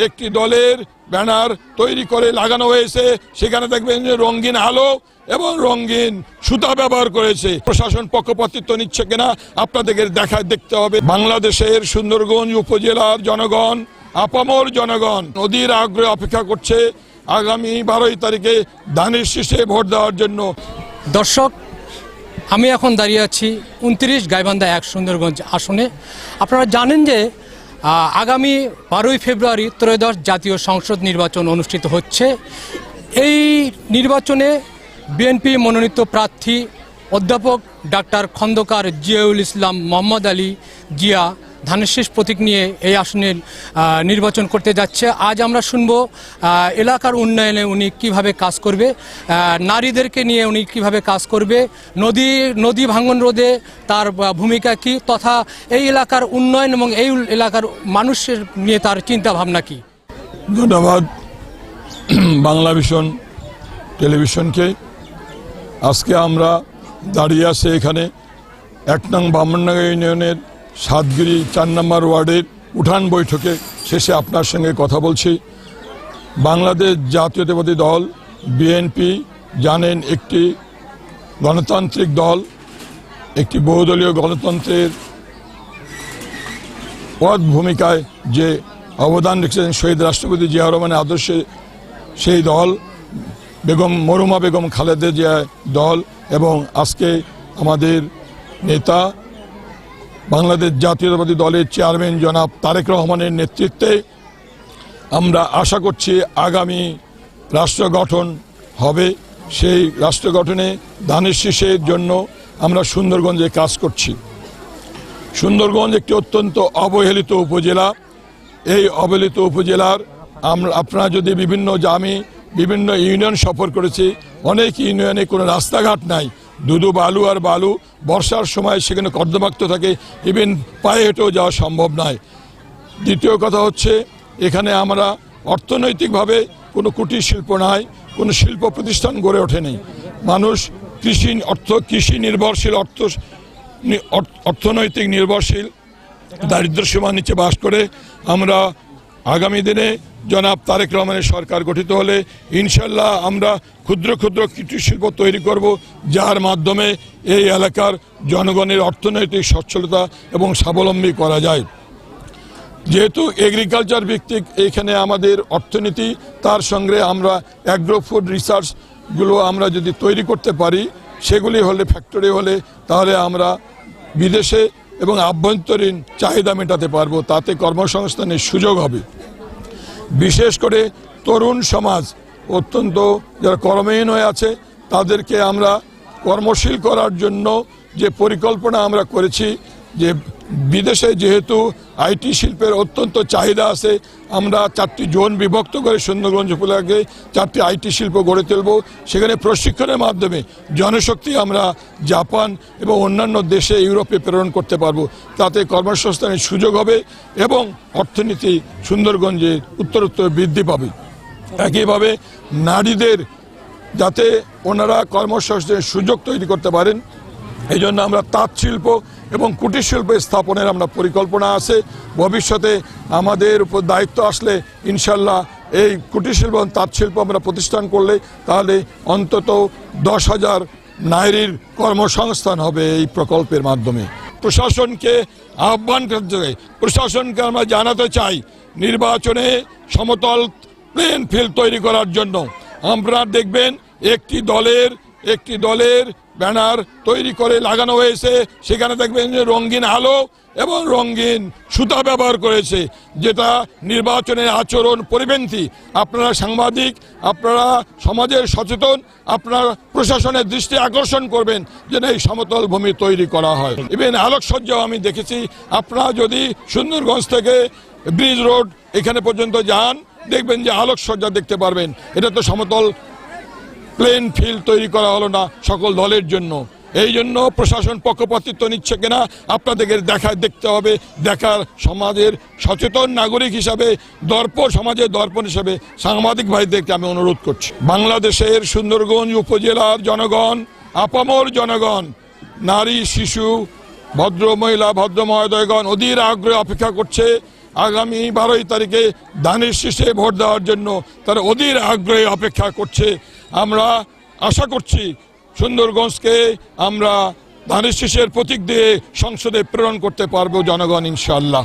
একটি দলের ব্যানার তৈরি করে লাগানো হয়েছে, সেখানে দেখবেন যে রঙিন আলো এবং রঙিন সুতা ব্যবহার করেছে। প্রশাসন পক্ষপাতিত্ব নিচ্ছে কিনা আপনাদের দেখতে হবে। বাংলাদেশের সুন্দরগঞ্জ উপজেলার জনগণ, আপামর জনগণ নদীর আগ্রহে অপেক্ষা করছে আগামী 12 তারিখে ধানের শীষে ভোট দেওয়ার জন্য। দর্শক, আমি এখন দাঁড়িয়ে আছি 29 গাইবান্ধা 1 সুন্দরগঞ্জ আসনে। আপনারা জানেন যে আগামী 12 ফেব্রুয়ারি ত্রয়োদশ জাতীয় সংসদ নির্বাচন অনুষ্ঠিত হচ্ছে। এই নির্বাচনে বিএনপি মনোনীত প্রার্থী অধ্যাপক ডাক্তার খন্দকার জিয়াউল ইসলাম মোহাম্মদ আলী জিয়া ধানের শীষ প্রতীক নিয়ে এই আসনে নির্বাচন করতে যাচ্ছে। আজ আমরা শুনব এলাকার উন্নয়নে উনি কিভাবে কাজ করবে, নারীদেরকে নিয়ে উনি কিভাবে কাজ করবে, নদী ভাঙন রোধে তার ভূমিকা কি, তথা এই এলাকার উন্নয়ন এবং এই এলাকার মানুষের নিয়ে তার চিন্তা ভাবনা কি। ধন্যবাদ বাংলা ভিশন টেলিভিশনকে। আজকে আমরা দাঁড়িয়ে আছি এখানে 1 নং ব্রাহ্মণডাঙ্গা ইউনিয়নের সাতগিরি 4 নম্বর ওয়ার্ডের উঠান বৈঠকে শেষে আপনার সঙ্গে কথা বলছি। বাংলাদেশ জাতীয়তাবাদী দল বিএনপি জানেন একটি গণতান্ত্রিক দল, একটি বহুদলীয় গণতন্ত্রের পথ ভূমিকায় যে অবদান রেখেছেন শহীদ রাষ্ট্রপতি জিয়া রহমানের আদর্শে সেই দল, বেগম মরহুমা বেগম খালেদা জিয়া দল এবং আজকে আমাদের নেতা বাংলাদেশ জাতীয়তাবাদী দলের চেয়ারম্যান জনাব তারেক রহমানের নেতৃত্বে আমরা আশা করছি আগামী রাষ্ট্র গঠন হবে। সেই রাষ্ট্র গঠনে ধানের শীষের জন্য আমরা সুন্দরগঞ্জে কাজ করছি। সুন্দরগঞ্জ একটি অত্যন্ত অবহেলিত উপজেলা। এই অবহেলিত উপজেলার আপনারা যদি বিভিন্ন ইউনিয়ন সফর করেছি, অনেক ইউনিয়নে কোনো রাস্তাঘাট নাই, দুধু বালু আর বালু, বর্ষার সময় সেখানে কর্দমাক্ত থাকে, ইভেন পায়ে হেঁটেও যাওয়া সম্ভব নয়। দ্বিতীয় কথা হচ্ছে এখানে আমরা অর্থনৈতিকভাবে কোনো কুটির শিল্প নাই, কোনো শিল্প প্রতিষ্ঠান গড়ে ওঠেনি। মানুষ কৃষি নির্ভরশীল, অর্থনৈতিক নির্ভরশীল, দারিদ্র্য সীমার নিচে বাস করে। আমরা আগামী দিনে জনাব তারেক রহমানের সরকার গঠিত হলে ইনশাল্লাহ আমরা ক্ষুদ্র ক্ষুদ্র কুটির শিল্প তৈরি করব, যার মাধ্যমে এই এলাকার জনগণের অর্থনৈতিক সচ্ছলতা এবং স্বাবলম্বী করা যায়। যেহেতু এগ্রিকালচার ভিত্তিক এখানে আমাদের অর্থনীতি, তার সঙ্গে আমরা অ্যাগ্রো ফুড রিসার্চগুলো আমরা যদি তৈরি করতে পারি, সেগুলি হলে ফ্যাক্টরি হলে তাহলে আমরা বিদেশে এবং আভ্যন্তরীণ চাহিদা মেটাতে পারবো, তাতে কর্মসংস্থানের সুযোগ হবে। বিশেষ করে তরুণ সমাজ অত্যন্ত যারা কর্মহীন হয়ে আছে তাদেরকে আমরা কর্মশীল করার জন্য যে পরিকল্পনা আমরা করেছি, যে বিদেশে যেহেতু আইটি শিল্পের অত্যন্ত চাহিদা আছে, আমরা 4টি জোন বিভক্ত করে সুন্দরগঞ্জ উপজেলাকে 4টি আইটি শিল্প গড়ে তুলব। সেখানে প্রশিক্ষণের মাধ্যমে জনশক্তি আমরা জাপান এবং অন্যান্য দেশে ইউরোপে প্রেরণ করতে পারবো, তাতে কর্মসংস্থানের সুযোগ হবে এবং অর্থনীতি সুন্দরগঞ্জে উত্তরোত্তর বৃদ্ধি পাবে। একইভাবে নারীদের যাতে ওনারা কর্মসংস্থানের সুযোগ তৈরি করতে পারেন, এই জন্য আমরা তাঁত শিল্প এবং কুটির শিল্প স্থাপনের আমরা পরিকল্পনা আছে। ভবিষ্যতে আমাদের উপর দায়িত্ব আসলে ইনশাল্লাহ এই কুটির শিল্প এবং তাঁত শিল্প আমরা প্রতিষ্ঠান করলে তাহলে অন্তত 10,000 নারীর কর্মসংস্থান হবে এই প্রকল্পের মাধ্যমে। প্রশাসনকে আহ্বান করতে চাই, প্রশাসনকে আমরা জানাতে চাই নির্বাচনে সমতল প্লেন ফিল্ড তৈরি করার জন্য। আপনারা দেখবেন একটি দলের ব্যানার তৈরি করে লাগানো হয়েছে, সেখানে দেখবেন যে রঙিন আলো এবং রঙিন সুতা ব্যবহার করেছে, যেটা নির্বাচনের আচরণ পরিপন্থী। আপনারা সাংবাদিক, আপনারা সমাজের সচেতন, আপনারা প্রশাসনের দৃষ্টি আকর্ষণ করবেন যেন এই সমতল ভূমি তৈরি করা হয়। ইভেন আলোকসজ্জাও আমি দেখেছি। আপনারা যদি সুন্দরগঞ্জ থেকে ব্রিজ রোড এখানে পর্যন্ত যান, দেখবেন যে আলোকসজ্জা দেখতে পারবেন। এটা তো সমতল প্লেন ফিল্ড তৈরি করা হলো না সকল দলের জন্য। এই জন্য প্রশাসন পক্ষপাতিত্ব নিচ্ছে কিনা আপনাদের দেখতে হবে। দেখার সমাজের সচেতন নাগরিক হিসাবে, সমাজের দর্পণ হিসাবে সাংবাদিক ভাইদেরকে আমি অনুরোধ করছি। বাংলাদেশের সুন্দরগঞ্জ উপজেলার জনগণ, আপামর জনগণ, নারী শিশু, ভদ্র মহিলা ভদ্র মহোদয়গণ অধীর আগ্রহে অপেক্ষা করছে আগামী 12 তারিখে ধানের শীষে ভোট দেওয়ার জন্য তারা অধীর আগ্রহে অপেক্ষা করছে। আমরা আশা করছি সুন্দরগঞ্জকে আমরা ধানের শীষের প্রতীক দিয়ে সংসদে প্রেরণ করতে পারবো জনগণ ইনশাআল্লাহ।